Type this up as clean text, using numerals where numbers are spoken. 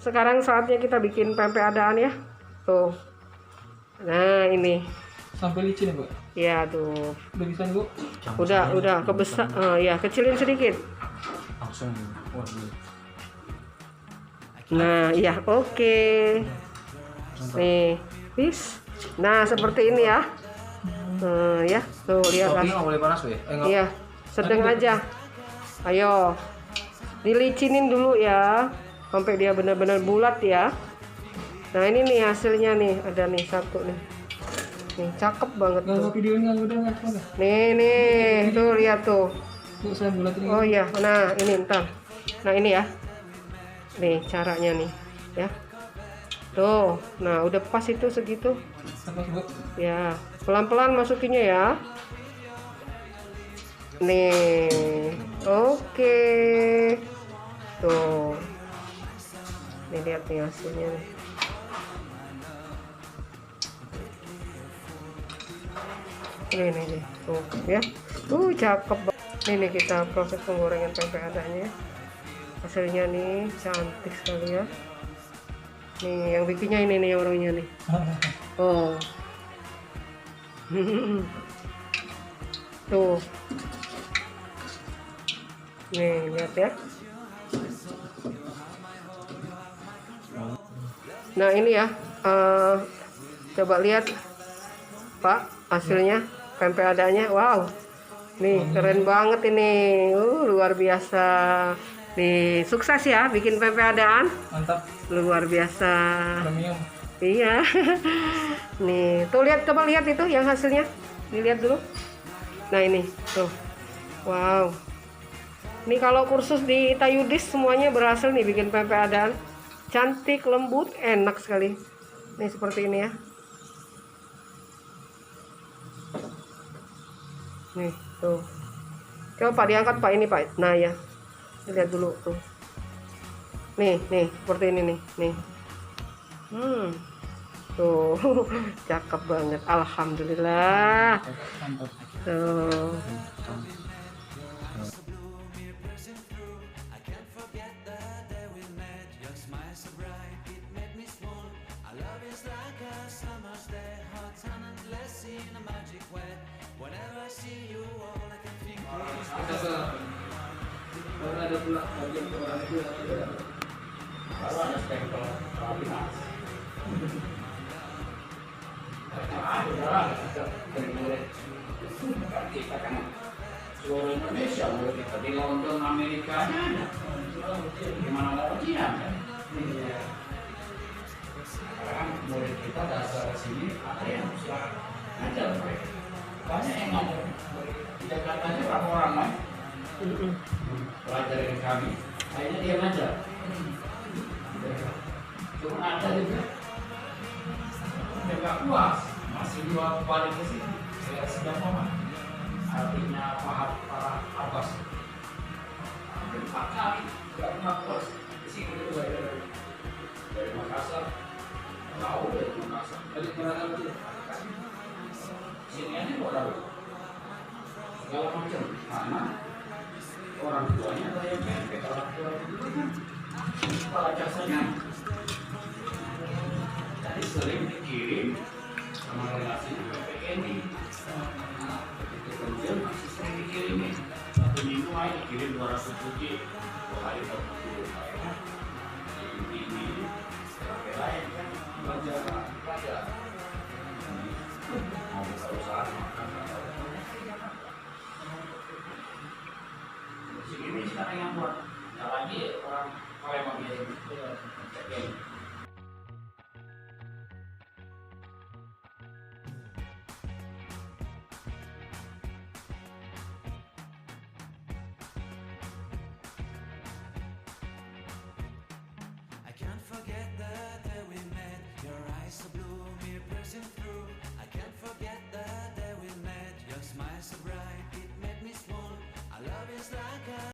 sekarang saatnya kita bikin pempek adaan ya. Tuh. Nah, ini. Sampai licin ya, Bu? Ya, tuh. Udah bisa nih, Bu? Udah kebesar. Ya, kecilin sedikit. Langsung. Wah, Nah, ya, oke. Nih, bis. Nah, seperti ini ya. Ya, tuh lihat lah. Nggak boleh panas, Bu ya? Iya, sedang aja. Ayo, dilicinin dulu ya, sampai dia benar-benar bulat ya. Nah, ini nih hasilnya nih, ada nih satu nih. Nih, cakep banget tuh. Nggak videonya udah nggak? Nih, tuh lihat tuh. Bu, saya bulatin. Oh iya, nah ini ntar. Nah ini ya. Nih caranya nih, ya. Tuh, nah udah pas itu segitu. Apa, Bu? Ya, pelan-pelan masukinnya ya. Nih, oke. Tuh. Nih lihat nih hasilnya nih. Nih, tuh ya. Cakep banget. Nih kita proses penggorengan pempek adanya. Hasilnya nih cantik sekali ya. Nih yang bikinnya ini nih orangnya nih. Oh. Tuh. Nih lihat ya. Nah ini ya. Coba lihat Pak hasilnya pempek adanya. Wow. Nih keren banget ini. Luar biasa. Nih sukses ya bikin pempek adaan. Mantap. Luar biasa. Premium. Iya. Nih tuh lihat, coba lihat itu yang hasilnya. Dilihat dulu. Nah ini tuh. Wow. Nih kalau kursus di Tayudis semuanya berhasil nih bikin pempek adaan. Cantik, lembut, enak sekali. Nih seperti ini ya. Nih tuh. Coba Pak diangkat Pak, ini Pak. Nah ya. Lihat dulu tuh. Nih seperti ini nih. Tuh. Cakep banget. Alhamdulillah. Mantap. Tuh. Ada pula bagian orang itu kalau ada stempel rapinasi. Kita kan seluruh Indonesia, mulai kita di London, Amerika ada. Gimana mau Cina kan? Sekarang murid kita dasar sini ada yang bisa ngajar mereka. Banyak yang ngajar. Di Jakarta aja berapa orang kan? Pelajarin kami, akhirnya dia ngajar. Cuma ada juga dia nggak puas, masih dua balik ke sini. Saya sudah paham artinya para Abbas. Hampir 4 kali nggak pernah puas di sini dari Makassar, tahu dari Makassar, dari mana lagi? Sini aja baru segala macam karena orang tuanya ada yang pempek, orang tua itu kan kepala jasanya. Jadi sering dikirim sama relasinya pempek ini. Begitu kemudian masih sering dikirimin. 1 minggu aja dikirim 200 biji, 2 hari 40. Ini pempek lain kan belajar. Mau buka usaha makan. Ini sekarang yang buat, nggak lagi orang Palembang biasa.